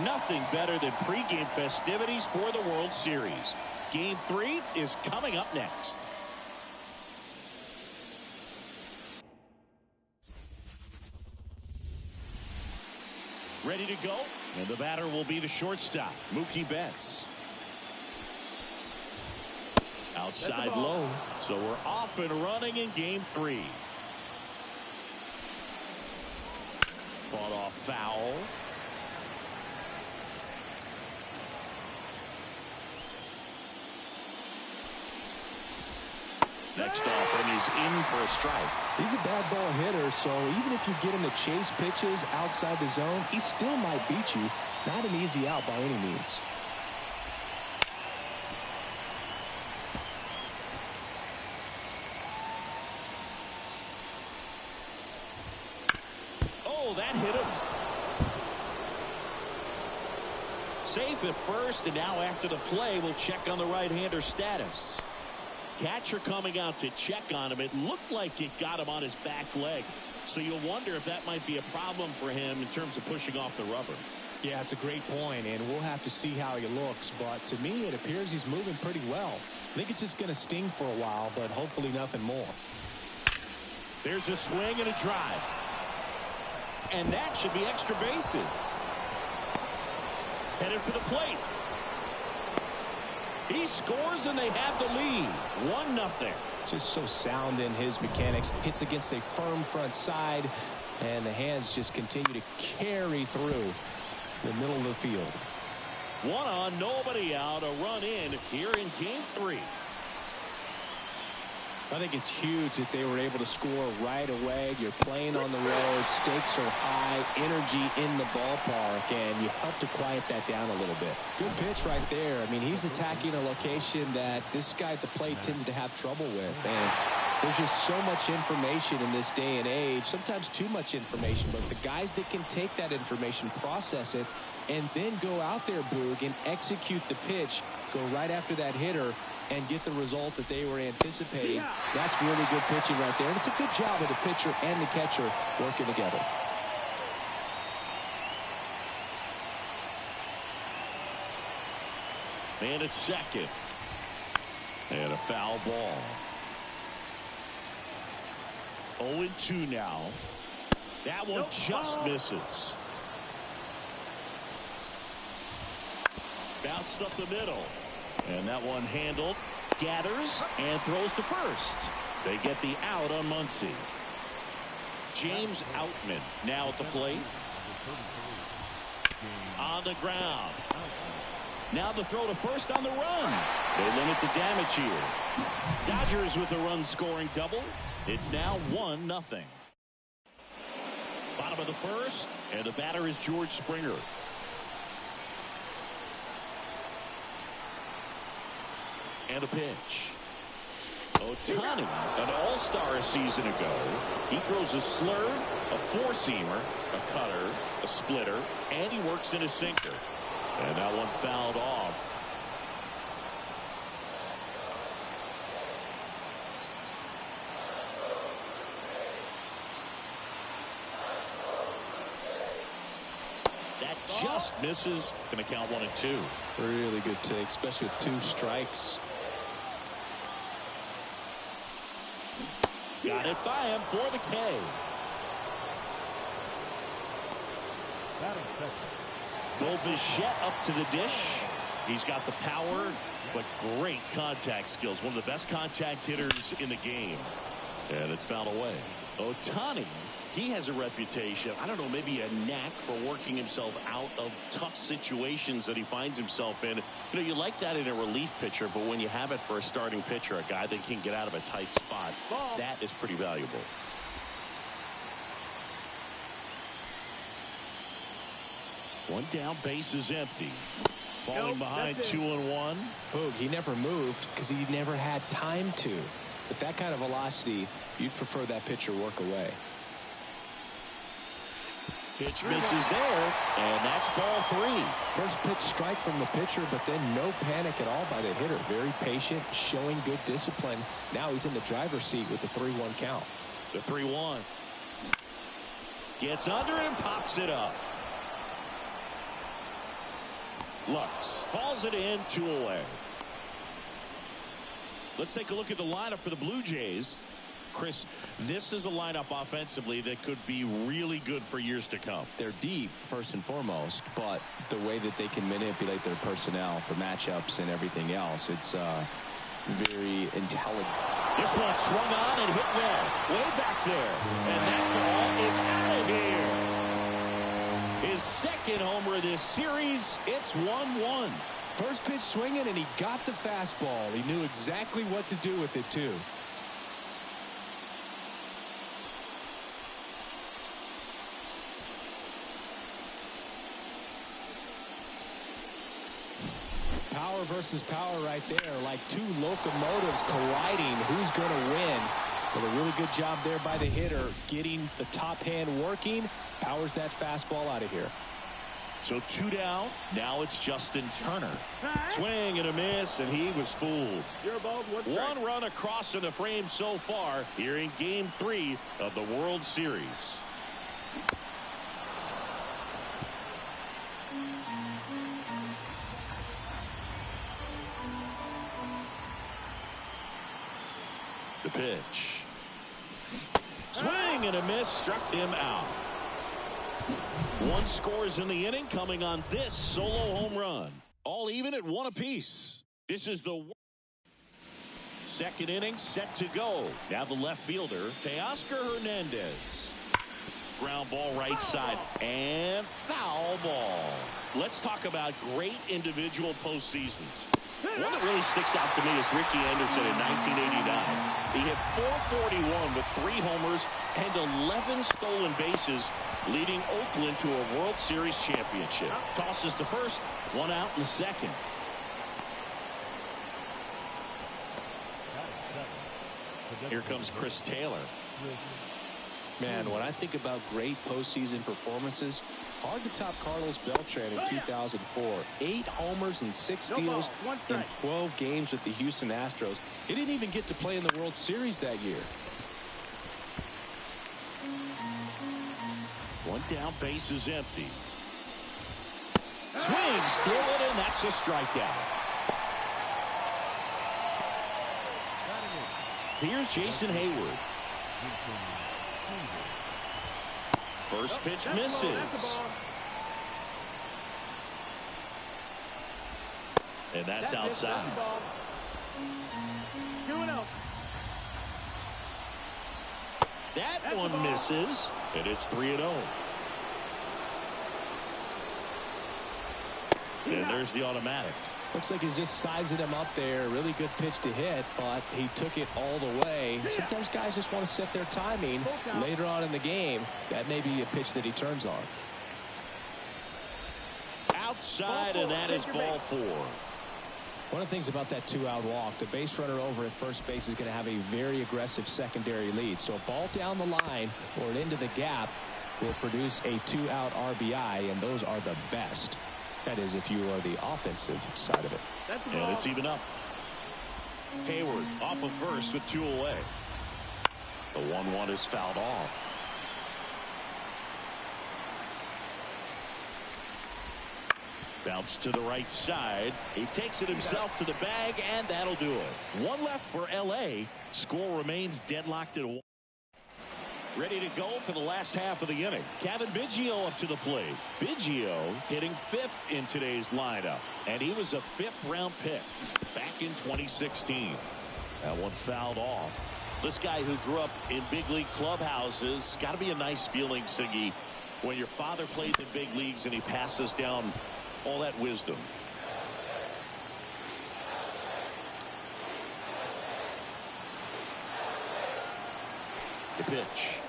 Nothing better than pregame festivities for the World Series. Game 3 is coming up next. Ready to go, and the batter will be the shortstop, Mookie Betts. Outside low, so we're off and running in Game 3. Fought off foul. Next offering is in for a strike. He's a bad ball hitter, so even if you get him to chase pitches outside the zone, he still might beat you. Not an easy out by any means. Oh, that hit him. Safe at first, and now after the play, we'll check on the right-hander status. Catcher coming out to check on him. It looked like it got him on his back leg. So you'll wonder if that might be a problem for him in terms of pushing off the rubber. Yeah, it's a great point, and we'll have to see how he looks. But to me, it appears he's moving pretty well. I think it's just going to sting for a while, but hopefully nothing more. There's a swing and a drive. And that should be extra bases. Headed for the plate. He scores and they have the lead. 1-0. Just so sound in his mechanics. Hits against a firm front side, and the hands just continue to carry through the middle of the field. 1 on, nobody out. A run in here in Game 3. I think it's huge that they were able to score right away. You're playing on the road. Stakes are high. Energy in the ballpark. And you help to quiet that down a little bit. Good pitch right there. I mean, he's attacking a location that this guy at the plate tends to have trouble with. And there's just so much information in this day and age. Sometimes too much information. But the guys that can take that information, process it, and then go out there, Boog, and execute the pitch, go right after that hitter, and get the result that they were anticipating. That's really good pitching right there. And it's a good job of the pitcher and the catcher working together. And it's second. And a foul ball. 0-2 now. That one just misses. Bounced up the middle. And that one handled, gathers, and throws to first. They get the out on Muncy. James Outman now at the plate. On the ground. Now the throw to first on the run. They limit the damage here. Dodgers with a run-scoring double. It's now 1-0. Bottom of the first, and the batter is George Springer. And a pitch. Ohtani, an all-star a season ago. He throws a slurve, a four-seamer, a cutter, a splitter, and he works in a sinker. And that one fouled off. That just misses. Going to count 1-2. Really good take, especially with 2 strikes. Got it by him for the K. Bo Bichette up to the dish. He's got the power, but great contact skills. One of the best contact hitters in the game. And it's fouled away. Ohtani, he has a reputation, I don't know, maybe a knack for working himself out of tough situations that he finds himself in. You know, you like that in a relief pitcher, but when you have it for a starting pitcher, a guy that can get out of a tight spot, that is pretty valuable. One down, base is empty. Falling behind 2-1. Boog, he never moved because he never had time to. With that kind of velocity, you'd prefer that pitcher work away. Pitch misses there, and that's ball 3. First pitch strike from the pitcher, but then no panic at all by the hitter. Very patient, showing good discipline. Now he's in the driver's seat with the 3-1 count. The 3-1. Gets under and pops it up. Lux calls it in, 2 away. Let's take a look at the lineup for the Blue Jays. Chris, this is a lineup offensively that could be really good for years to come. They're deep, first and foremost, but the way that they can manipulate their personnel for matchups and everything else, it's very intelligent. This one swung on and hit well, way back there. And that ball is out of here. His second homer of this series. It's 1-1. First pitch swinging, and he got the fastball. He knew exactly what to do with it, too. Power versus power right there, like two locomotives colliding. Who's going to win? But a really good job there by the hitter, getting the top hand working. Powers that fastball out of here. So 2 down. Now it's Justin Turner. Swing and a miss, and he was fooled. One run across in the frame so far here in Game 3 of the World Series. The pitch. Swing and a miss, struck him out. 1 scores in the inning, coming on this solo home run. All even at 1 apiece. This is the second inning set to go. Now the left fielder, Teoscar Hernandez. Ground ball right side and foul ball. Let's talk about great individual postseasons. One that really sticks out to me is Ricky Anderson in 1989. He hit .441 with 3 homers and 11 stolen bases, leading Oakland to a World Series championship. Tosses the first, 1 out in the second. Here comes Chris Taylor. Man, when I think about great postseason performances, hard to top Carlos Beltran in 2004. 8 homers and 6 steals in 12 games with the Houston Astros. He didn't even get to play in the World Series that year. 1 down, base is empty. Swings through it, and that's a strikeout. Here's Jason Hayward. First pitch misses. And that's outside. That one misses, and it's 3-0. And there's the automatic. Looks like he's just sizing him up there. Really good pitch to hit, but he took it all the way. Sometimes guys just want to set their timing later on in the game. That may be a pitch that he turns on. Outside, and that is ball 4. One of the things about that 2-out walk, the base runner over at first base is going to have a very aggressive secondary lead. So a ball down the line or into the gap will produce a 2-out RBI, and those are the best. That is, if you are the offensive side of it. And it's even up. Hayward off of first with 2 away. The 1-1 is fouled off. Bounce to the right side. He takes it himself to the bag, and that'll do it. 1 left for L.A. Score remains deadlocked at 1. Ready to go for the last half of the inning. Kevin Biggio up to the plate. Biggio hitting 5th in today's lineup, and he was a 5th-round pick back in 2016. That one fouled off. This guy who grew up in big league clubhouses, got to be a nice feeling, Siggy, when your father played the big leagues and he passes down all that wisdom. The pitch.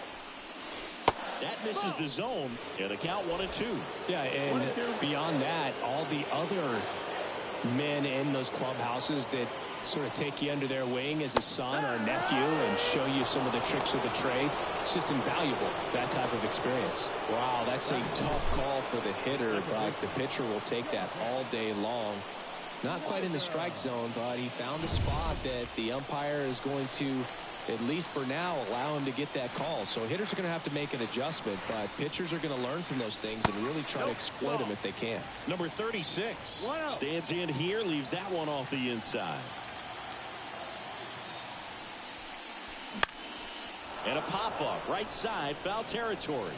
That misses the zone, and a count 1-2. Yeah, and beyond that, all the other men in those clubhouses that sort of take you under their wing as a son or a nephew and show you some of the tricks of the trade. It's just invaluable, that type of experience. Wow, that's a tough call for the hitter, but the pitcher will take that all day long. Not quite in the strike zone, but he found a spot that the umpire is going to at least for now, allow him to get that call. So hitters are going to have to make an adjustment, but pitchers are going to learn from those things and really try to exploit them if they can. Number 36 stands in here, leaves that one off the inside. And a pop-up right side, foul territory.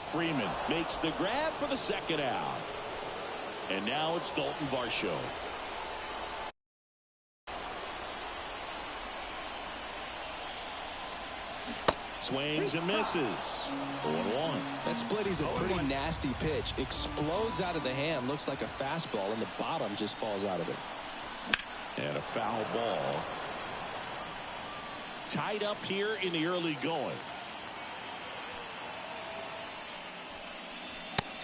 Freeman makes the grab for the second out. And now it's Dalton Varsho. Swings and misses. 0-1. That split is a pretty nasty pitch. Explodes out of the hand. Looks like a fastball, and the bottom just falls out of it. And a foul ball. Tied up here in the early going.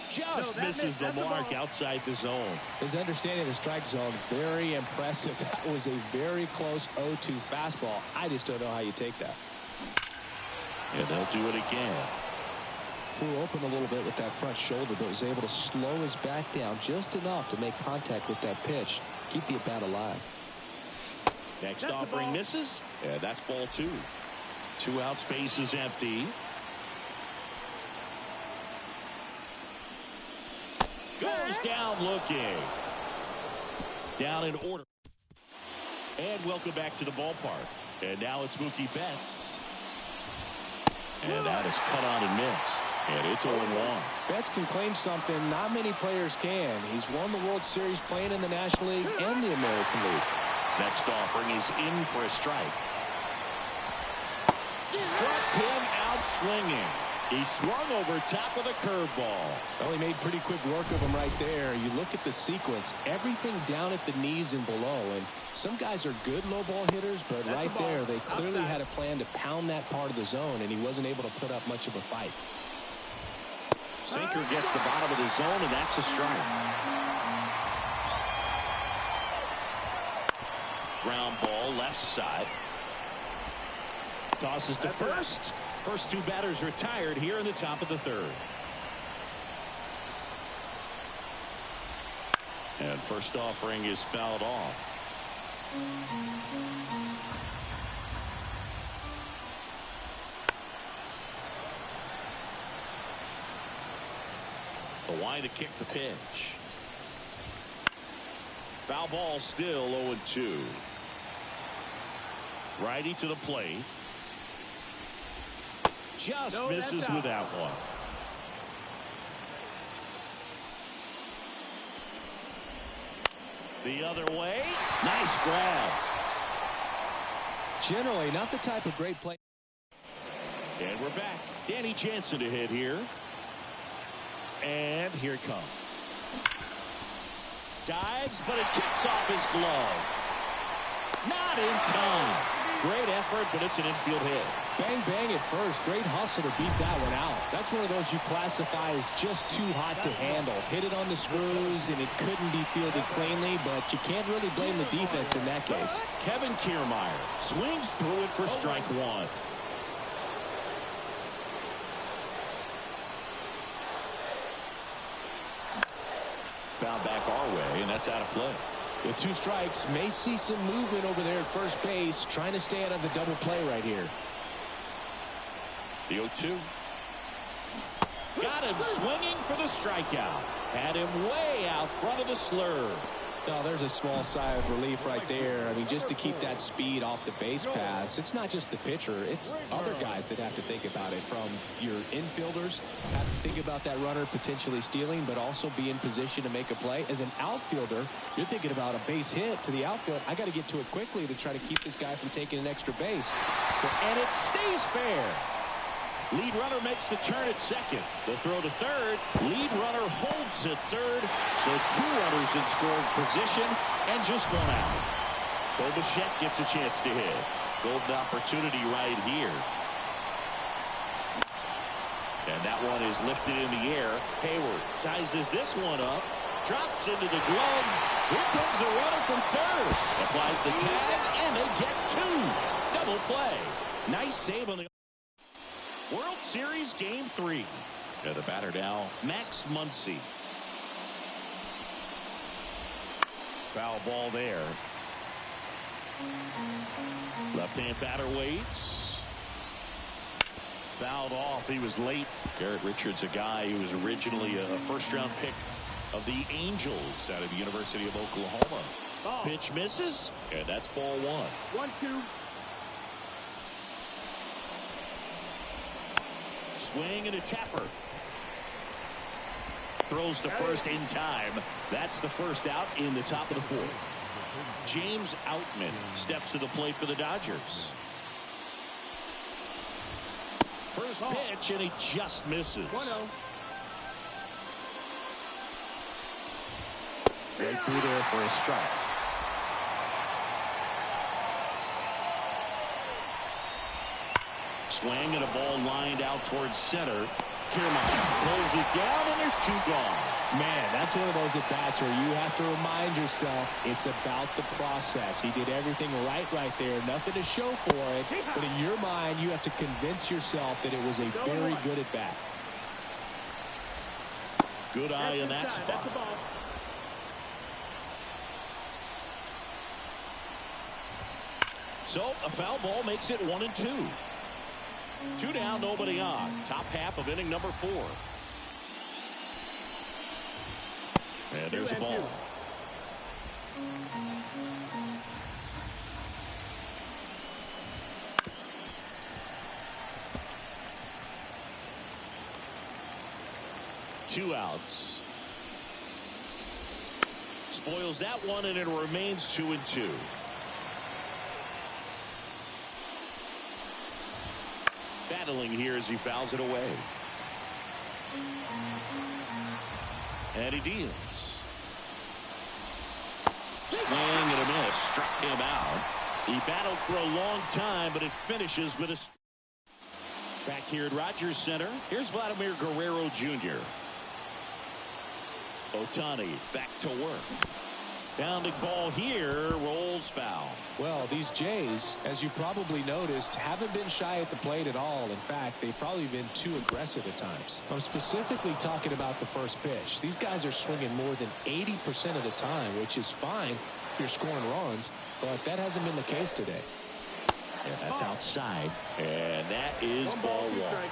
Just misses the mark outside the zone. His understanding of the strike zone, very impressive. That was a very close 0-2 fastball. I just don't know how you take that. And they'll do it again. Flew open a little bit with that front shoulder, but was able to slow his back down just enough to make contact with that pitch. Keep the at-bat alive. Next offering misses. And that's ball 2. 2 outs, base is empty. Goes down looking. Down in order. And welcome back to the ballpark. And now it's Mookie Betts. And that is cut on and missed. And it's 0-1. Betts can claim something not many players can. He's won the World Series playing in the National League and the American League. Next offering is in for a strike. Struck him out swinging. He swung over top of the curveball. Well, he made pretty quick work of him right there. You look at the sequence, everything down at the knees and below. And some guys are good low ball hitters, but right there, they clearly had a plan to pound that part of the zone, and he wasn't able to put up much of a fight. Sinker gets the bottom of the zone, and that's a strike. Ground ball left side. Tosses to first. First 2 batters retired here in the top of the 3rd. And first offering is fouled off. The wide to kick the pitch. Foul ball still 0-2. Righty to the plate. Just misses with that one. The other way. Nice grab. Generally not the type of great play. And we're back. Danny Jansen to hit here. And here it comes. Dives, but it kicks off his glove. Not in time. Great effort, but it's an infield hit. Bang, bang at first. Great hustle to beat that one out. That's one of those you classify as just too hot to handle. Hit it on the screws, and it couldn't be fielded cleanly, but you can't really blame the defense in that case. Kevin Kiermaier swings through it for strike 1. Found back our way, and that's out of play. With 2 strikes, may see some movement over there at first base, trying to stay out of the double play right here. The 0-2. Got him swinging for the strikeout. Had him way out front of the slur. Oh, there's a small sigh of relief right there. I mean, just to keep that speed off the base paths. It's not just the pitcher. It's other guys that have to think about it. From your infielders, have to think about that runner potentially stealing, but also be in position to make a play. As an outfielder, you're thinking about a base hit to the outfield. I got to get to it quickly to try to keep this guy from taking an extra base. And it stays fair. Lead runner makes the turn at second. The throw to third. Lead runner holds at third. So 2 runners in scoring position and just 1 out. Bo Bichette gets a chance to hit. Golden opportunity right here. And that one is lifted in the air. Hayward sizes this one up. Drops into the glove. Here comes the runner from third. Applies the tag, and they get 2. Double play. Nice save on the World Series Game 3. And the batter now, Max Muncy. Foul ball there. Left-hand batter waits. Fouled off. He was late. Garrett Richards, a guy who was originally a first-round pick of the Angels out of the University of Oklahoma. Oh. Pitch misses, and that's ball one. 1-2. Swing and a tapper. Throws to first in time. That's the first out in the top of the fourth. James Outman steps to the plate for the Dodgers. First pitch, and he just misses. 1-0. Right through there for a strike. Swing and a ball lined out towards center. Kiermaier pulls it down, and there's two gone. Man, that's one of those at-bats where you have to remind yourself it's about the process. He did everything right there. Nothing to show for it. But in your mind, you have to convince yourself that it was a very good at-bat. Good eye in that spot. So a foul ball makes it 1-2. Two down, nobody on. Top half of inning number 4. And there's a ball. Two outs. Spoils that one, and it remains 2-2. Battling here as he fouls it away. And he deals. Swing and a miss. Struck him out. He battled for a long time, but it finishes with a... Back here at Rogers Center, here's Vladimir Guerrero Jr. Ohtani back to work. Pounding ball here, rolls foul. Well, these Jays, as you probably noticed, haven't been shy at the plate at all. In fact, they've probably been too aggressive at times. I'm specifically talking about the first pitch. These guys are swinging more than 80% of the time, which is fine if you're scoring runs, but that hasn't been the case today. Yeah, that's outside, and that is ball one.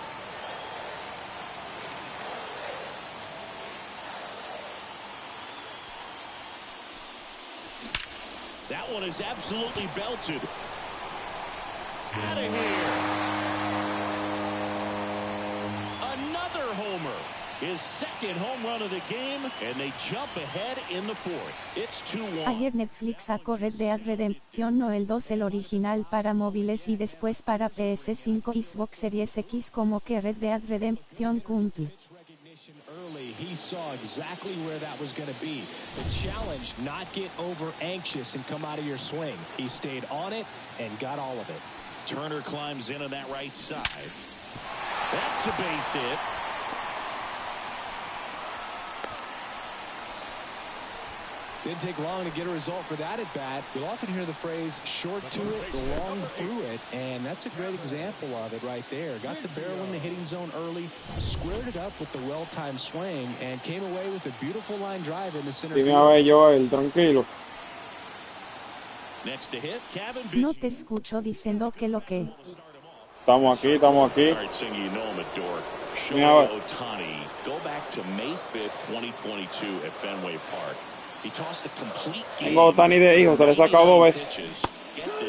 That one is absolutely belted. Out of here. Another homer. His second home run of the game, and they jump ahead in the fourth. It's 2-1. Ayer Netflix sacó Red Dead Redemption no el 2 el original para móviles y después para PS5 y Xbox Series X como que Red Dead Redemption cumple. He saw exactly where that was going to be. The challenge, not get over anxious and come out of your swing. He stayed on it and got all of it. Turner climbs in on that right side. That's a base hit. Didn't take long to get a result for that at bat. You'll often hear the phrase short to it, long through it, and that's a great example of it right there. Got the barrel in the hitting zone early, squared it up with the well-timed swing, and came away with a beautiful line drive in the center field. Tranquilo. Next to hit, No te escucho diciendo que lo que. Estamos aquí. All right, singing, you know him at door. Shohei Ohtani. Go back to May 5th, 2022 at Fenway Park. He tossed a complete game. Tengo Ohtani de hijo, se le saca 2 veces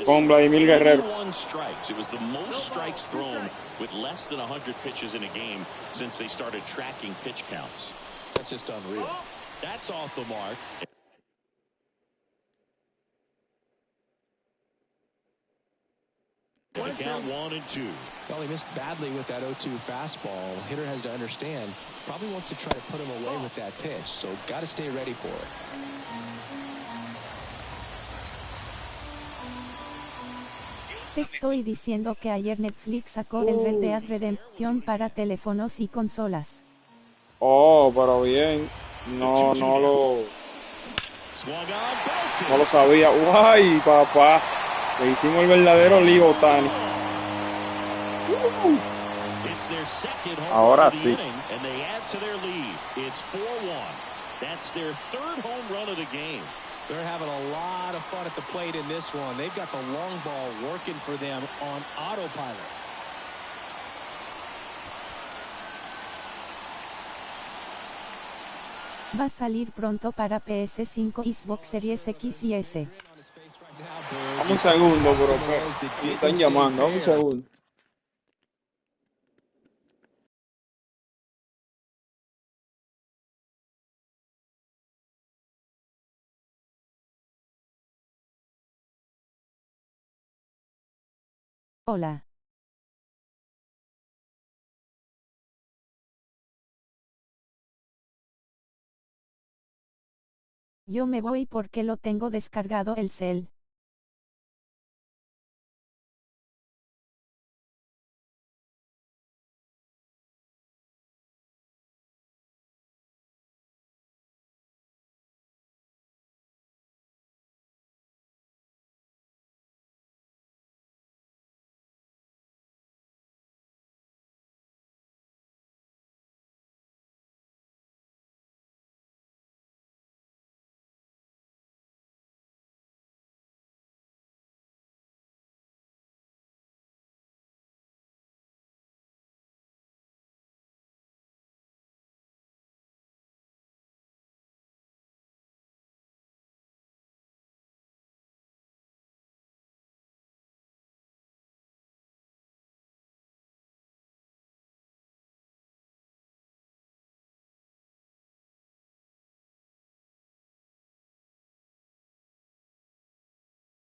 con Vladimir Guerrero. 81 strikes. It was the most strikes thrown with less than 100 pitches in a game since they started tracking pitch counts. That's just unreal. That's off the mark. And the count 1-2. Well, he missed badly with that 0-2 fastball. Hitter has to understand, probably wants to try to put him away with that pitch, so got to stay ready for it. Te estoy diciendo que ayer Netflix sacó el Red Dead Redemption para teléfonos y consolas. Oh, pero bien. No lo sabía. Guay, papá. Le hicimos el verdadero lío, Ohtani. Ahora sí. And they add to their lead. It's 4-1. That's their third home run of the game. They're having a lot of fun at the plate in this one. They've got the long ball working for them on autopilot. Va a salir pronto para PS5 y Xbox Series X y S. Dame un segundo, bro. Me están llamando. Dame un segundo. Hola. Yo me voy porque lo tengo descargado el cel.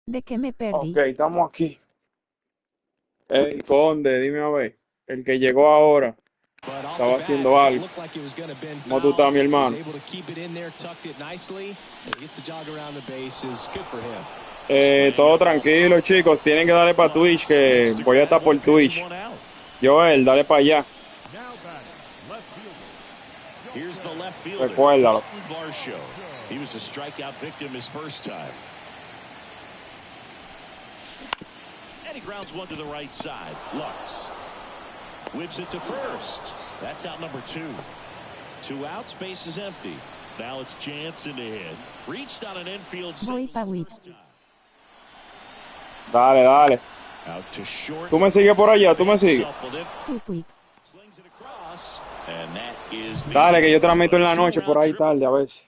¿De qué me perdí? Ok, estamos aquí. Hey, Conde, dime a ver. El que llegó ahora estaba haciendo algo. ¿Cómo tú estás, mi hermano? Todo tranquilo, chicos. Tienen que darle para Twitch, que voy a estar por Twitch. Joel, dale para allá. Recuérdalo. He was a strikeout victim his first time. And he grounds one to the right side. Lux whips it to first. That's out number 2. 2 outs, base is empty. Now it's Jansen to hit. Reached on an infield. Voy pa' whip. Dale, dale. Out to short. Tú me sigues por allá, tú me sigues. Tweet. Slings it across. And that is the Dale, que yo transmito en la noche por ahí tarde a veces.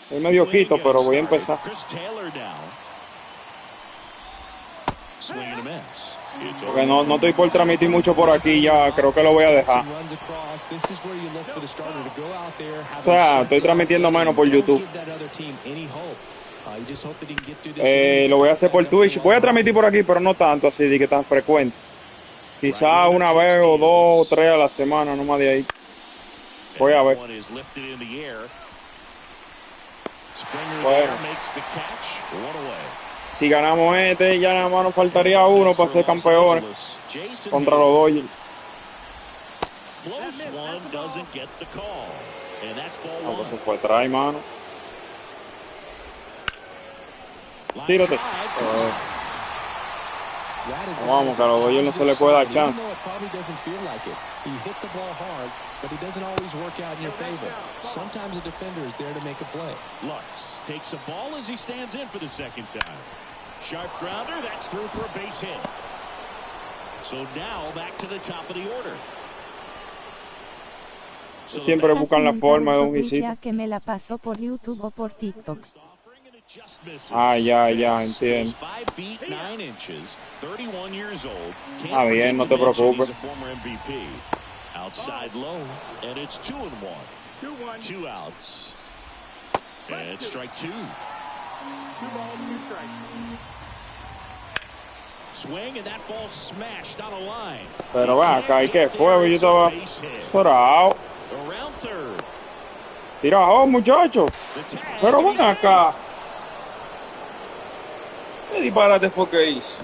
Estoy medio quito, pero voy a empezar. Chris Taylor now. Swing and a miss. Porque no estoy por transmitir mucho por aquí ya, creo que lo voy a dejar. O sea, estoy transmitiendo menos por YouTube. Lo voy a hacer por Twitch. Voy a transmitir por aquí, pero no tanto así, de que tan frecuente. Quizá una vez o 2 o 3 a la semana, no más de ahí. Voy a ver. Bueno. Si ganamos este, ya nada más nos faltaría uno para ser campeones contra los Dodgers. No, se fue atrás, mano. Tírate. Vamos, que a los Dodgers no se le puede dar chance. Lux takes a ball as he stands in for the second time. Sharp grounder, that's through for a base hit. So now back to the top of the order. Siempre buscan la forma de un hit. Que me la paso por YouTube o por TikTok. Ya, entiendo. Ah, bien, no te preocupes. Outside low, and it's 2-1. 2 outs. And it's strike 2. 2 balls, 2 strikes. Swing, and that ball smashed on a line. Pero va acá, ¿y qué fue? Yo estaba sorado. Around third. Tira, muchacho. Pero ven acá. ¿Qué disparate fue que hice?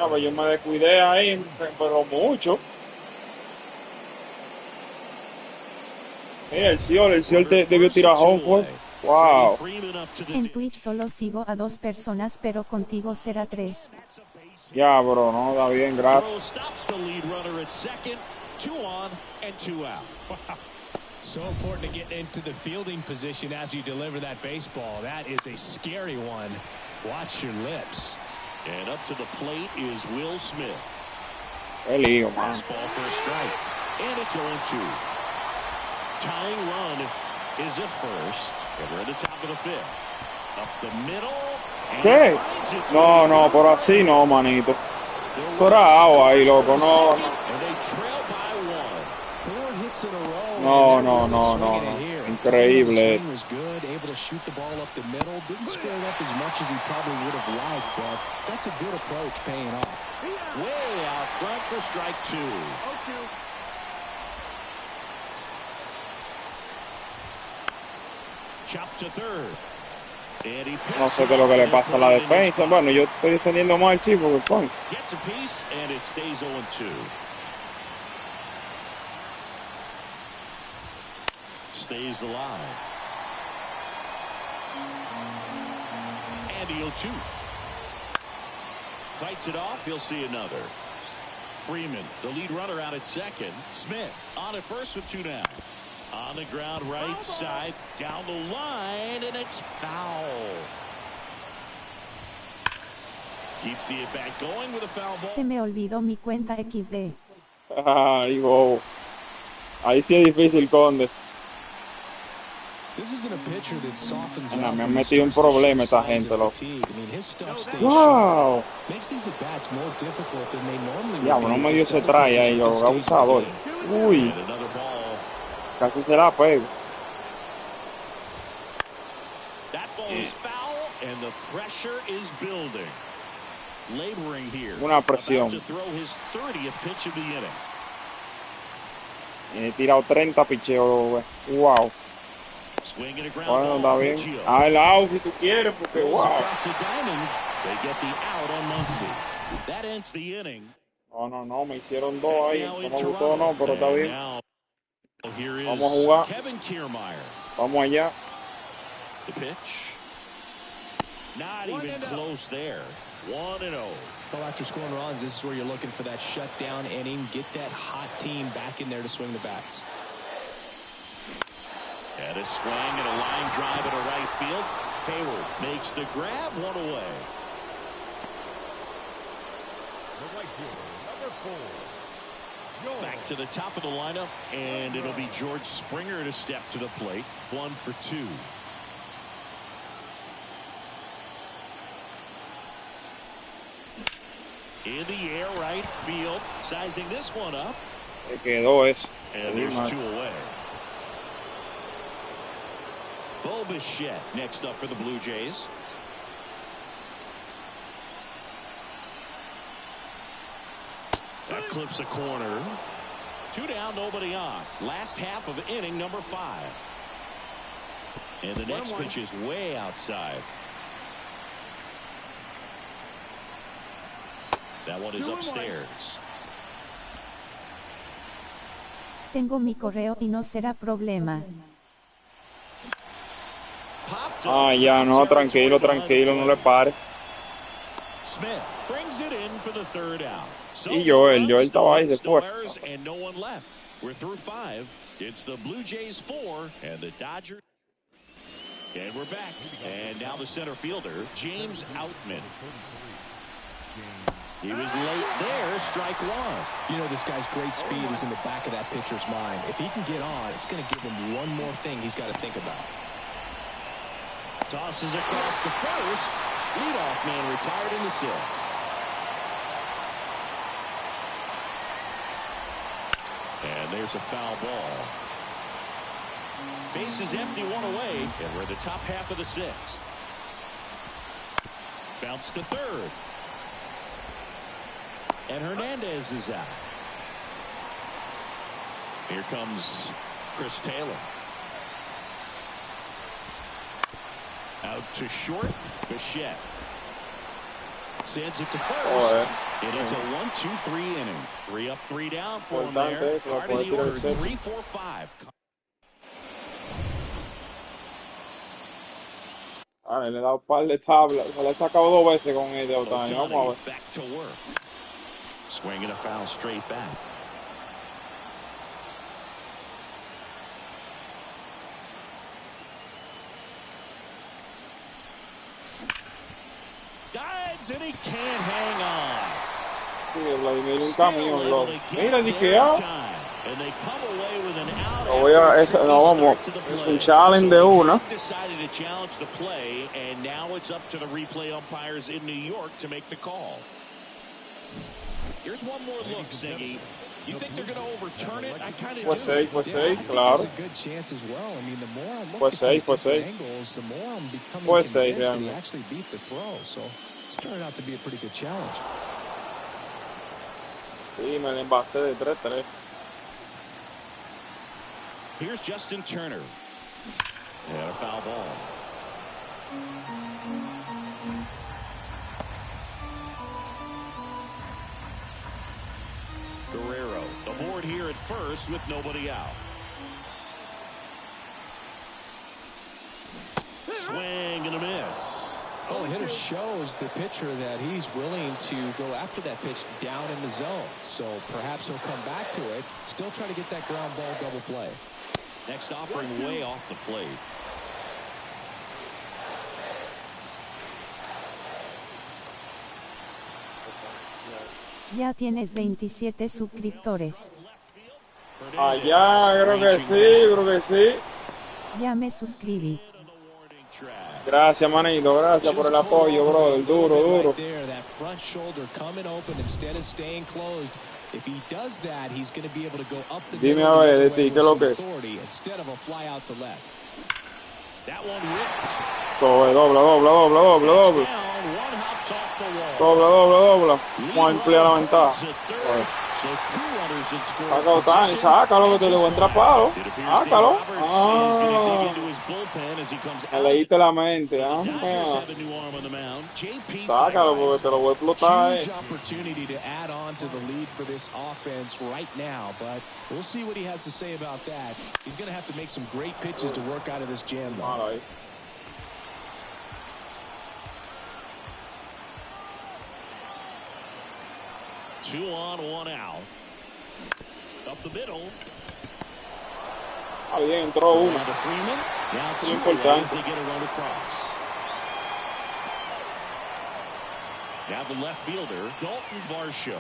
Pues yo me descuidé ahí, pero mucho. Mira, el Ciol debió tirar home, fue. Wow. En Twitch solo sigo a 2 personas, pero contigo será 3. Ya, bro, no, está bien, gracias. So important to get into the fielding position after you deliver that baseball. That is a scary one. Watch your lips. And up to the plate is Will Smith. Qué lío, man. Fastball for a strike. And it's 0-2. Tying run is at first. And we're at the top of the fifth. Up the middle. ¿Qué? No, no, por así no, manito. Eso era agua ahí, loco. No, no, no, no, no, no. Increíble. Was good, able to shoot the ball up the middle. Didn't square it up as much as he probably would have liked, but that's a good approach paying off. Way out front for strike two. Chop to third. No sé qué es lo que le pasa a la defensa. Bueno, yo estoy defendiendo mal, sí, porque coño. Gets a piece and it stays 0-2. Stays alive. And he'll shoot. Fights it off. He'll see another. Freeman, the lead runner, out at second. Smith on at first with two down. On the ground, right side, down the line, and it's foul. Keeps the at-bat going with a foul ball. Se me olvidó mi cuenta XD. Ay, wow. Ahí sí es difícil, Conde. Me han metido un problema esta gente, loco. Wow. Diablo, no me dio ese try ahí, loco. Abusador. Uy. Casi se la pego. Una presión. He tirado 30 picheos, wow. Bueno, está bien. Ah, el out si tú quieres, porque wow. No, no, me hicieron dos ahí. No me gustó, no, pero está bien. Vamos a jugar. Vamos allá. The pitch. Not even close there. 1-0. Well, after scoring runs, this is where you're looking for that shutdown inning. Get that hot team back in there to swing the bats. And a swing and a line drive into right field. Hayward makes the grab, one away. The right fielder, number 4. Back to the top of the lineup, and it'll be George Springer to step to the plate. 1 for 2. In the air, right field. Sizing this one up. Se quedó ese. And there's 2 away. Bo Bichette next up for the Blue Jays. That clips a corner. 2 down, nobody on. Last half of inning number 5. And the next pitch is way outside. That one is upstairs. Tengo mi correo y no será problema. Ah, ya, no, tranquilo, tranquilo, no le pare. Smith brings it in for the third out. Y Joel estaba ahí, se fue. And no one left. We're through 5. It's the Blue Jays 4 and the Dodgers. And we're back. And now the center fielder, James Outman. He was late there, strike 1. You know, this guy's great speed is in the back of that pitcher's mind. If he can get on, it's going to give him one more thing he's got to think about. Tosses across the first. Leadoff man retired in the 6th. And there's a foul ball. Base is empty, 1 away, and we're at the top half of the 6th. Bounce to third. And Hernandez is out. Here comes Chris Taylor. Out to short. Bichette sends it to first. And it's a 1-2-3 inning. 3 up, 3 down for him there. Part of the order, 3-4-5. Vale, le he dado un par de tablas. Se le he sacado 2 veces con el de Otani. Vamos a ver. Back to work. Swinging a foul straight back. and he can't hang on. Sí, Vladimir, un camión, loco. Mira, ni que ya. And they come away with an out No voy a, after a no vamos. tricky start to the Es play. un challenge de una. So decided to challenge the play, and now it's up to the replay umpires in New York to make the call. Here's one more look, Siggy. You think they're going to overturn it? I kind of do. Pues seis, claro. There's a good chance as well. I mean, the more I look Pues at seis, these pues different seis. angles, the more I'm becoming Pues seis, convinced that he realmente. actually beat the throw. So it's turned out to be a pretty good challenge. Sí, me la envasé de 3-3. Here's Justin Turner. And a foul ball. Guerrero aboard here at first with nobody out. Swing and a miss. Well, the hitter shows the pitcher that he's willing to go after that pitch down in the zone. So perhaps he'll come back to it. Still trying to get that ground ball double play. Next offering way off the plate. Ya tienes 27 suscriptores. Allá, creo que sí. Ya me suscribí. Gracias, manito, gracias por el apoyo, brother. Duro, duro. That front shoulder coming open instead of staying closed. If he does that, he's going to be able to go up the Dime a ver, de ti, ¿qué es lo que es? instead of a fly out to left. That one ripped. Dobla. Dobla. Vamos a ampliar la ventaja. Saca Otani, sácalo que te debo entrar palo. Sácalo. Me leíste la mente, Sácalo porque te lo voy a explotar. Huge opportunity to add on to the lead for this offense right now, but we'll see what he has to say about that. He's going to have to make some great pitches to work out of this jam, though. 2 on, 1 out. Up the middle. Bien, entró uno. Now 2 importante. as they get a run across. Now the left fielder, Dalton Varsho.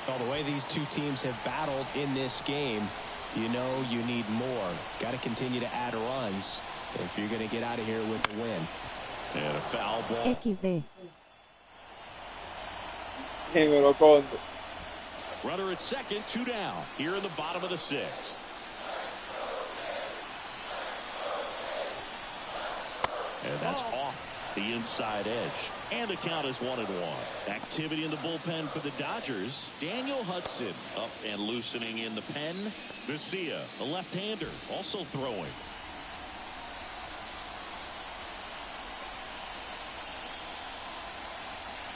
Well, the way these two teams have battled in this game, you know you need more. Got to continue to add runs if you're going to get out of here with a win. And a foul ball. XD. Me lo conto. Runner at second, 2 down. Here in the bottom of the 6th. And that's off the inside edge. And the count is 1-1. Activity in the bullpen for the Dodgers. Daniel Hudson up and loosening in the pen. Vesia, a left-hander, also throwing.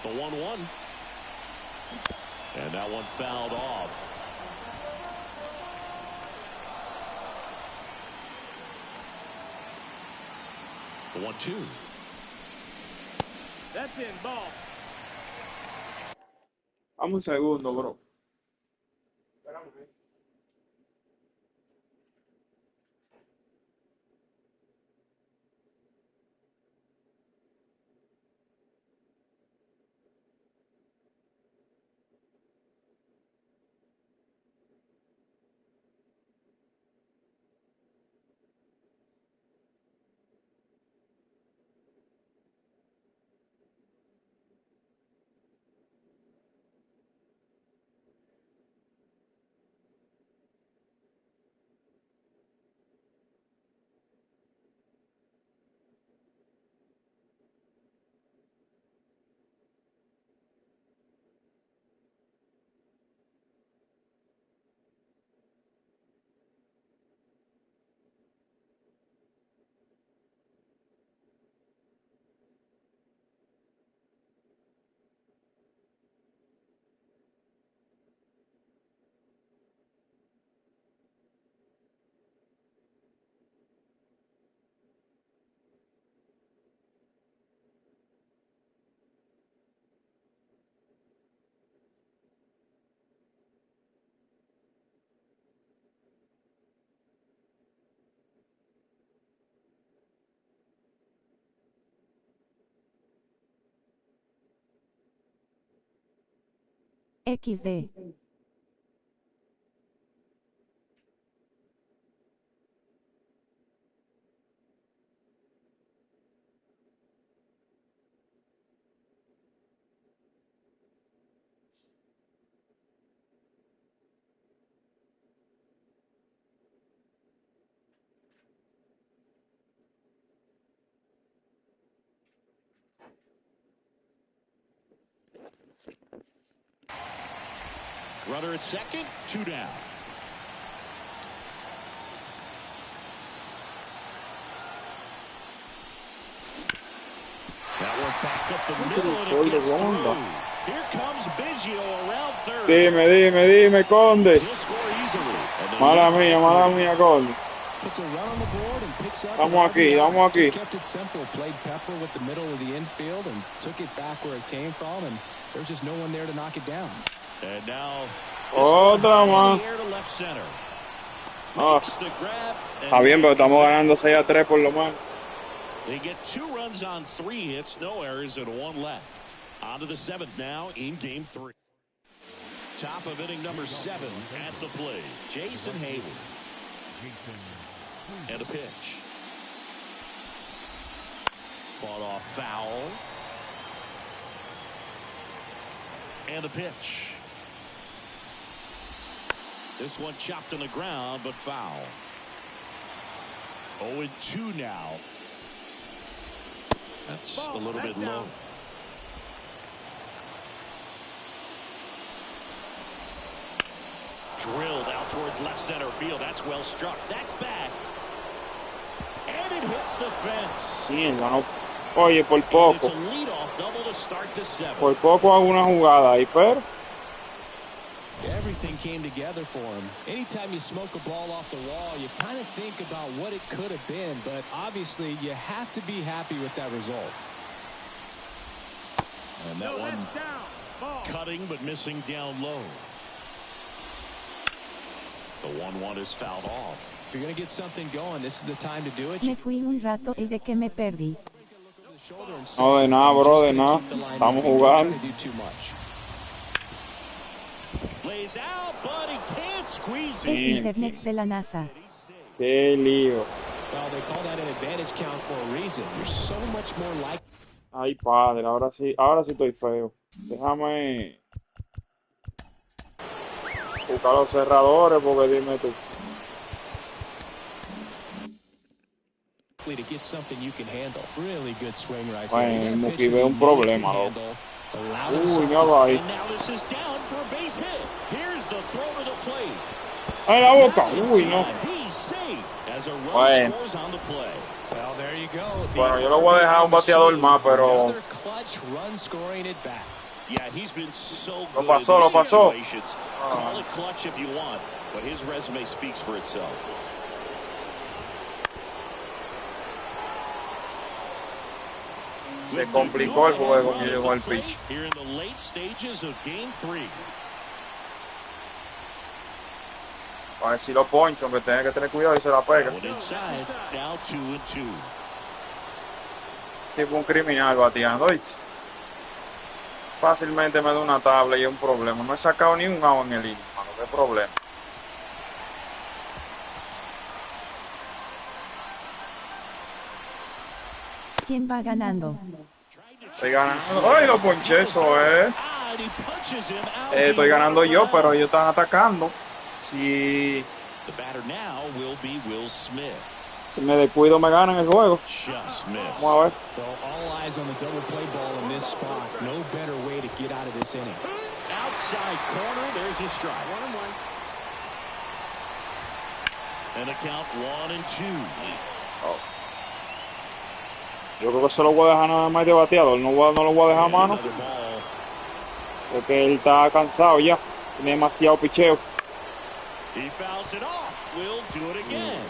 The 1-1. And that one fouled off. The 1-2. That's in, ball. Dame un segundo, bro. XD. Runner at second, 2 down. That one back up the middle and it gets through. Here comes Biggio around third. Dime, Conde. He'll score easily. Mala mía, Conde. Puts a run on the board and picks up. Estamos aquí. Just kept it simple. Played Pepper with the middle of the infield and took it back where it came from, and there's just no one there to knock it down. And now Otra más. Oh, está bien, pero estamos ganando 6-3 por lo menos. They get 2 runs on 3 hits, no errors, and 1 left. On to the 7th now in game 3. Top of inning number 7 at the plate. Jason Hayward. And a pitch. Fought off foul. And a pitch. This one chopped on the ground, but foul. 0-2 now. That's a little bit low. Drilled out towards left center field. That's well struck. That's back. And it hits the fence. Sí, no. Oye, por poco. It's a leadoff double to start the 7th. Por poco hago una jugada ahí, pero Everything came together for him. Anytime you smoke a ball off the wall, you kind of think about what it could have been, but obviously you have to be happy with that result. And that one cutting but missing down low. The 1-1 is fouled off. If you're going to get something going, this is the time to do it. Me fui un rato y de que me perdí. no, de nada, bro, de nada. Estamos jugando. Lays out, but he can't squeeze Es it. internet de la NASA. Qué lío. Well, they call that an advantage count for a reason. You're so much more like. Ay, padre, ahora sí estoy feo. Déjame buscar los cerradores porque dime tú. To get something you can handle. Really good swing right Bueno, there. Muki ve un problema, loco. Uy, mira ahí. And now this is down for a base hit. Here's the throw to the plate. ¡Ay, la boca! Uy, no. He's safe as a run Bueno. scores on the play. Well, there you go. Bueno, yo lo voy a dejar un bateador más, pero Another clutch run scoring it back. Yeah, he's been so Lo good pasó, in lo these pasó. situations. Call it clutch if you want, but his resume speaks for itself. se complicó el juego y llegó al pitch. Here in the late stages of game 3. A ver si lo poncho, aunque tenga que tener cuidado y se la pega. Inside, now 2-2. Tipo un criminal bateando, ¿viste? Fácilmente me da una tabla y es un problema. No he sacado ni un out en el inning, mano. Qué problema. ¿Quién va ganando? Estoy ganando. ¡Ay, lo ponché! Eso estoy ganando yo, pero ellos están atacando. Si me descuido, me ganan el juego. Vamos a ver. Outside corner, there's a strike. 1-1. And a count 1-2. Oh. Yo creo que se lo voy a dejar nada más de bateador. No lo voy a dejar a mano. Porque él está cansado ya. Tiene demasiado picheo. He fouls it off. We'll do it again.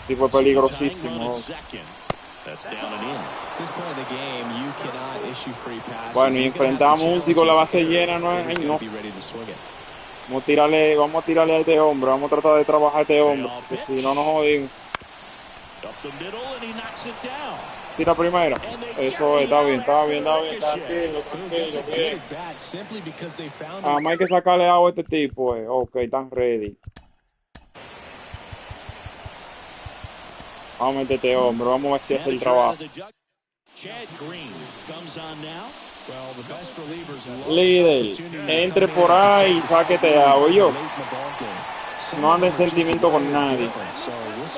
Tipo peligrosísimo. Bueno, y enfrentamos a Músico con la base llena, no es. No. Vamos a tirarle a este hombre. Vamos a tratar de trabajar a este hombre. Si no nos jodimos. Up the middle, and he knocks it down. Tira primera. Eso está bien, está bien, está bien. Tranquilo, That's a tranquilo, good bien. at bat simply because they found Más hay que sacarle agua a este tipo, Ok, están ready. Vamos a meterte, hombre. Vamos a ver si hace el trabajo. Líder, entre por ahí y sáquete agua, yo. No ande en sentimiento con nadie.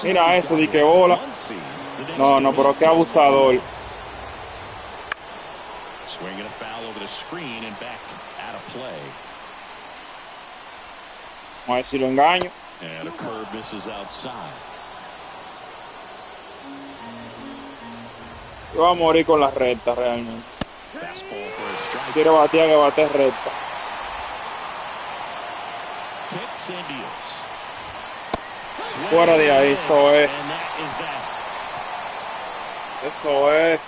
Mira eso, di que bola. No, no, pero qué abusador. Swinging a foul over the screen and back out of play. Vamos a ver si lo engaño. And a curve misses outside. Yo voy a morir con la recta realmente. Fastball for a strike. Quiero batear que bate recta. Kicks and deals. Fuera de ahí, eso es. Eso es.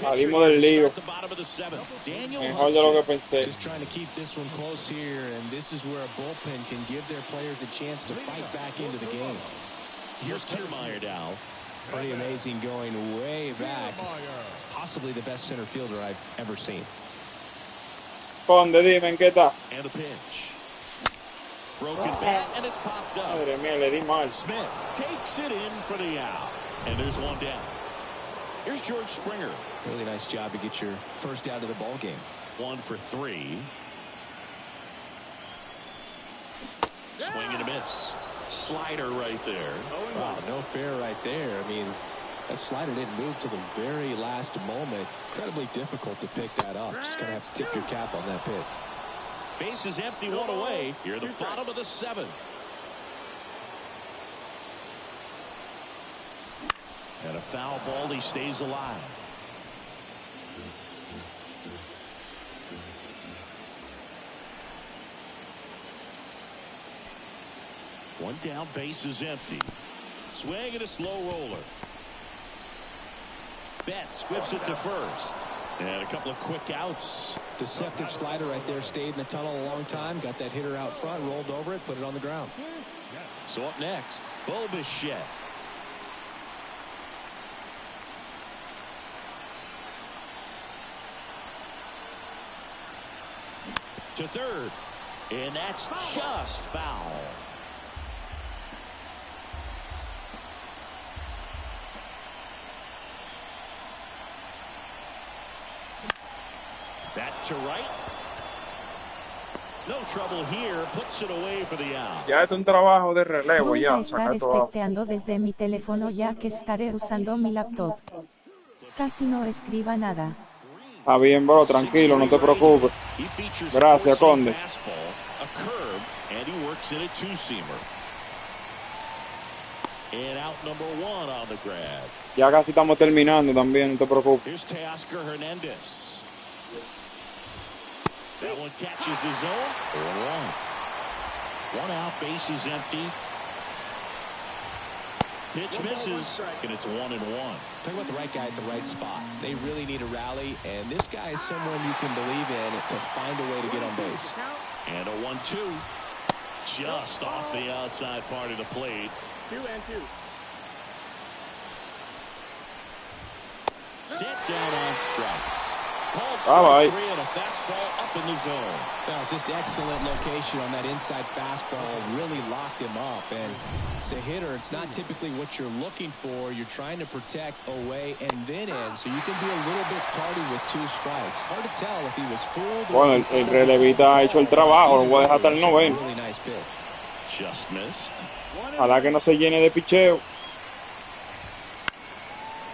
Salimos del lío. Mejor de lo que pensé. just trying to keep this one close here, and this is where a bullpen can give their players a chance to fight back into the game. Here's Kiermaier now. Pretty amazing going way back. Possibly the best center fielder I've ever seen. Conde, dime en qué está. And a pitch. Broken bat, and it's popped up. Madre mía, le di mal. Smith takes it in for the out. And there's one down. Here's George Springer. Really nice job to get your first out of the ball game. 1 for 3. Swing and a miss. Slider right there. Wow, no fair right there. I mean, that slider didn't move till the very last moment. Incredibly difficult to pick that up. Just gonna have to tip your cap on that pitch. Base is empty, one away. Here at the bottom of the 7th. And a foul ball, he stays alive. One down, base is empty. Swing and a slow roller. Betts whips it to first. And a couple of quick outs. Deceptive slider right there. Stayed in the tunnel a long time. Got that hitter out front. Rolled over it. Put it on the ground. So up next, Bo Bichette. To third. And that's just foul. That to right. No trouble here. Puts it away for the out. Ya es un trabajo de relevo, Voy ya. a estar Saca todo. especteando desde mi teléfono ya que estaré usando mi laptop. Casi no escriba nada. Está bien, bro, tranquilo, no te preocupes. Gracias, Conde. Ya casi estamos terminando también, no te preocupes. That one catches the zone. 1 out, base is empty. Pitch misses, and it's 1-1. Talk about the right guy at the right spot. They really need a rally, and this guy is someone you can believe in to find a way to get on base. And a 1-2. Just off the outside part of the plate. 2-2. Set down on strikes. Bye-bye. And a fastball up in the zone. Well, just excellent location on that inside fastball. Really locked him up. And as a hitter, it's not typically what you're looking for. You're trying to protect away and then in. So you can be a little bit tardy with 2 strikes. Hard to tell if he was fooled. Bueno, el relevista ha hecho el trabajo. Lo voy a dejar hasta el 9. Really nice pitch. Just missed. Ojalá que no se llene de picheo.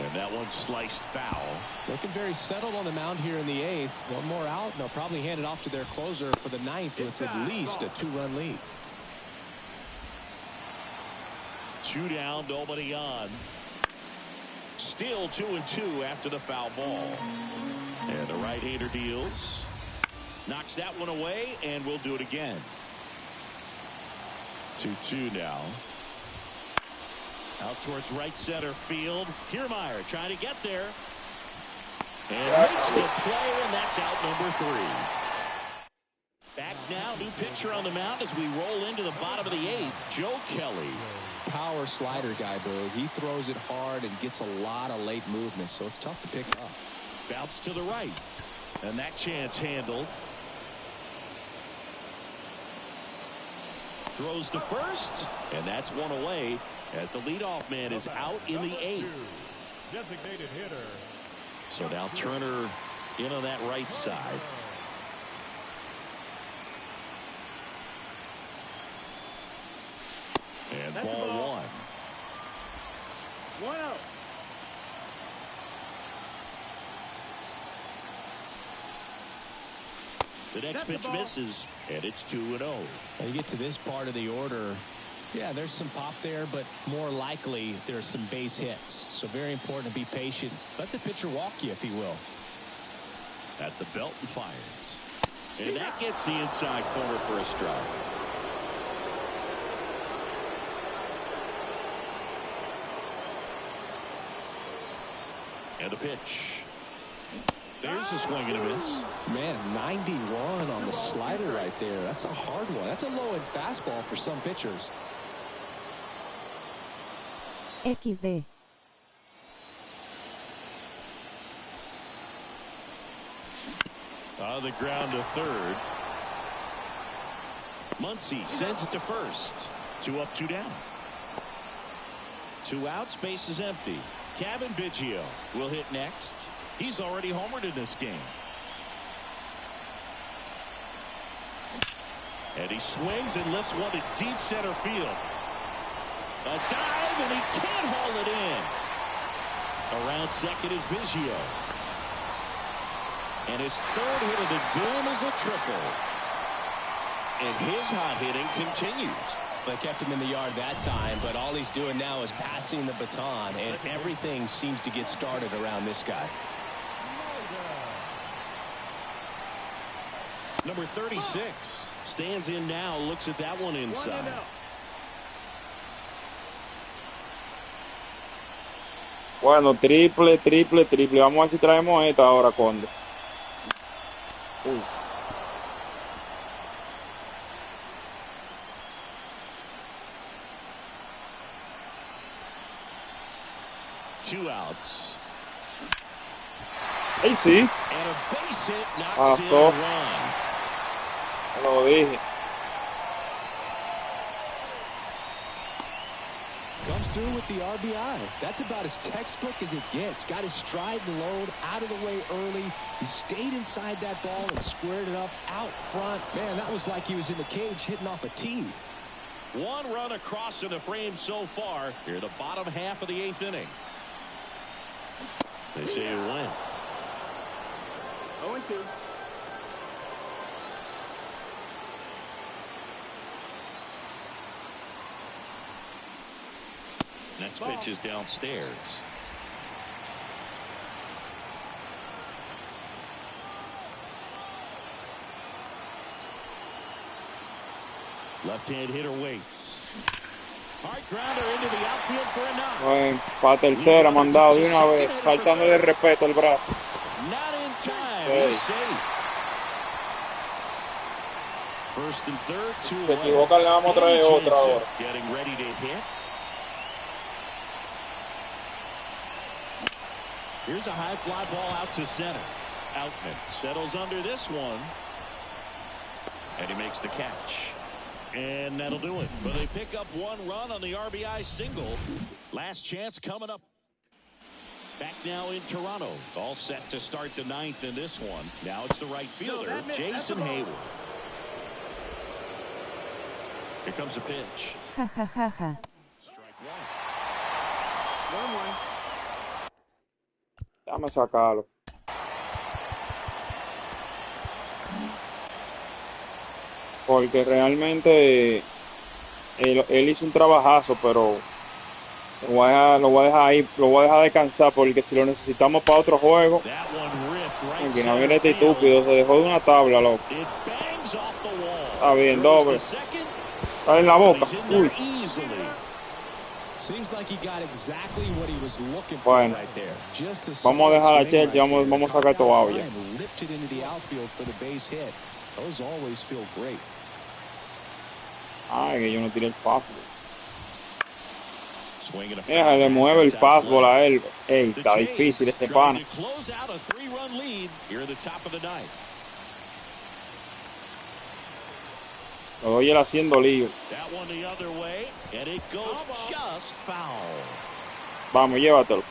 And that one sliced foul. Looking very settled on the mound here in the 8th. One more out, and they'll probably hand it off to their closer for the 9th with at least a 2-run lead. 2 down, nobody on. Still 2-2 after the foul ball. And the right-hander deals. Knocks that one away, and we'll do it again. 2-2 now. Out towards right center field. Kiermaier trying to get there. And makes the play, and that's out number 3. Back now, new pitcher on the mound as we roll into the bottom of the 8th. Joe Kelly. power slider guy, Boo. He throws it hard and gets a lot of late movement, so it's tough to pick up. Bounce to the right. And that chance handled. Throws to first. And that's one away as the leadoff man is out in the 8th. Designated hitter. So now Turner in on that right side. And ball 1. 1 out. The next pitch misses, and it's 2-0. Now you get to this part of the order. Yeah, there's some pop there, but more likely there's some base hits. So very important to be patient. Let the pitcher walk you, if he will. At the belt and fires. And that gets the inside corner for a strike. And a pitch. There's a swing and a miss. Man, 91 on the slider right there. That's a hard one. That's a low-end fastball for some pitchers. XD. On the ground to third. Muncy sends it to first. 2 up, 2 down. 2 outs, base is empty. Kevin Biggio will hit next. He's already homered in this game. And he swings and lifts one to deep center field. A dive, and he can't haul it in. Around second is Biggio. And his 3rd hit of the game is a triple. And his hot hitting continues. They kept him in the yard that time, but all he's doing now is passing the baton, and everything seems to get started around this guy. Number 36 stands in now, looks at that one inside. Bueno, triple. Vamos a ver si traemos esta ahora, Conde. Two outs. Ahí sí. And a base hit knocks in a run. Lo dije. Comes through with the RBI. That's about as textbook as it gets. Got his stride and load out of the way early. He stayed inside that ball and squared it up out front. Man, that was like he was in the cage hitting off a tee. 1 run across in the frame so far. Here, the bottom half of the 8th inning. They say you win. 0-2. Next pitch is downstairs. Left-hand hitter waits. Hard grounder into the outfield for a knock. Bueno, para tercera mandado de una vez, faltándole respeto al brazo. Not in time. He's safe. First and third, 2 Se equivoca, le vamos a traer otra ahora. Getting ready to hit. Here's a high fly ball out to center. Outman settles under this one. And he makes the catch. And that'll do it. But they pick up 1 run on the RBI single. Last chance coming up. Back now in Toronto. All set to start the 9th in this one. Now it's the right fielder, Jason Hayward. Here comes the pitch. Ja ja ja ja. Strike 1. 1-1. Déjame sacarlo. Porque realmente él hizo un trabajazo, pero lo voy a dejar ahí, lo voy a dejar descansar, porque si lo necesitamos para otro juego, aquí no viene este estúpido, se dejó de una tabla, loco. Está bien, doble. Está en la boca. Uy. Bueno, vamos a dejar a Chelsea, vamos a sacar todo ya. Ay, que yo no tiré el fácil. Swinging a Mira, le mueve el fastball a él. Ey, The está Jays difícil ese trying pana. to close out a 3-run lead here at the top of the ninth. Lo doy él haciendo lío. That one the other way, and it goes just foul. Vamos, llévatelo.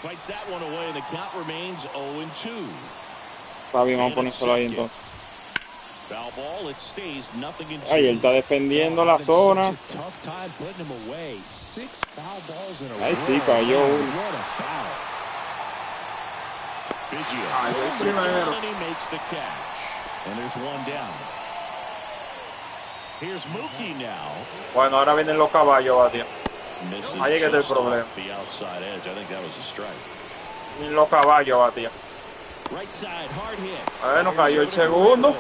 Fights that one away, and the count remains 0-2. Está bien, vamos a ponérselo ahí entonces. Foul ball, it stays nothing in Ay, él two. está defendiendo la zona. Ahí sí, cayó uno. Biggio. Ay, Over ese down, mero. and he makes the catch. And there's one down. Here's Mookie now. Bueno, ahora vienen los caballos, Batia. Misses Ahí es que está el just problema. off the outside edge. I think that was a strike. Vienen los caballos, Batia. Right side, hard hit. Bueno, cayó el segundo.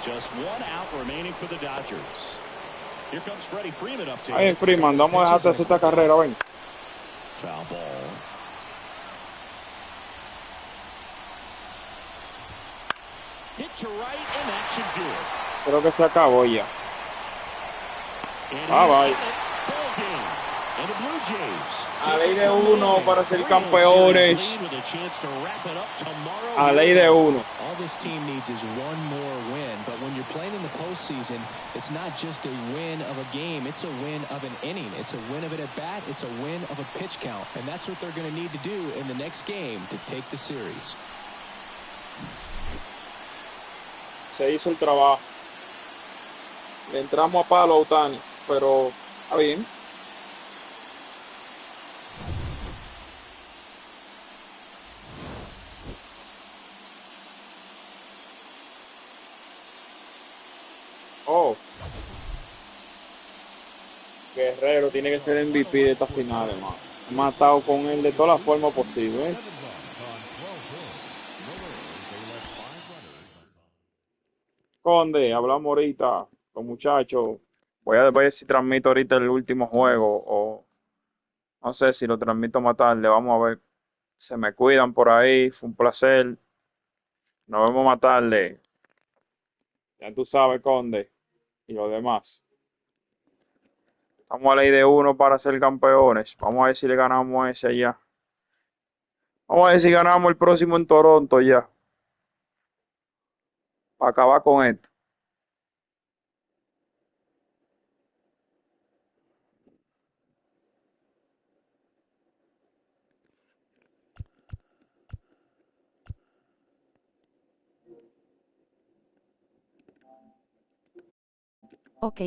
Just one out remaining for the Dodgers. Here comes Freddie Freeman up to Ahí, Freeman, vamos a dejarte hacer esta carrera, ven. Foul ball. Hit to right, and that should do it. Creo que se acabó ya. And Bye, bye. he's got it. Ball game. And the Blue Jays. A ley de uno para ser campeones. With a chance to wrap it up tomorrow. A ley de uno. All this team needs is one more win, but when you're playing in the postseason, it's not just a win of a game, it's a win of an inning. It's a win of it at bat, it's a win of a pitch count, and that's what they're going to need to do in the next game to take the series. Se hizo el trabajo. Le entramos a palo a Otani, pero está bien. Oh. Guerrero tiene que ser MVP de esta final, hermano. He matado con él de todas las formas posibles. Conde, hablamos ahorita, los muchachos. Voy a ver si transmito ahorita el último juego o no sé si lo transmito más tarde. Vamos a ver. Se me cuidan por ahí. Fue un placer. Nos vemos más tarde. Ya tú sabes, Conde. Y los demás. Estamos a ley de uno para ser campeones. Vamos a ver si le ganamos ese ya. Vamos a ver si ganamos el próximo en Toronto ya. Para acabar con esto. Ok.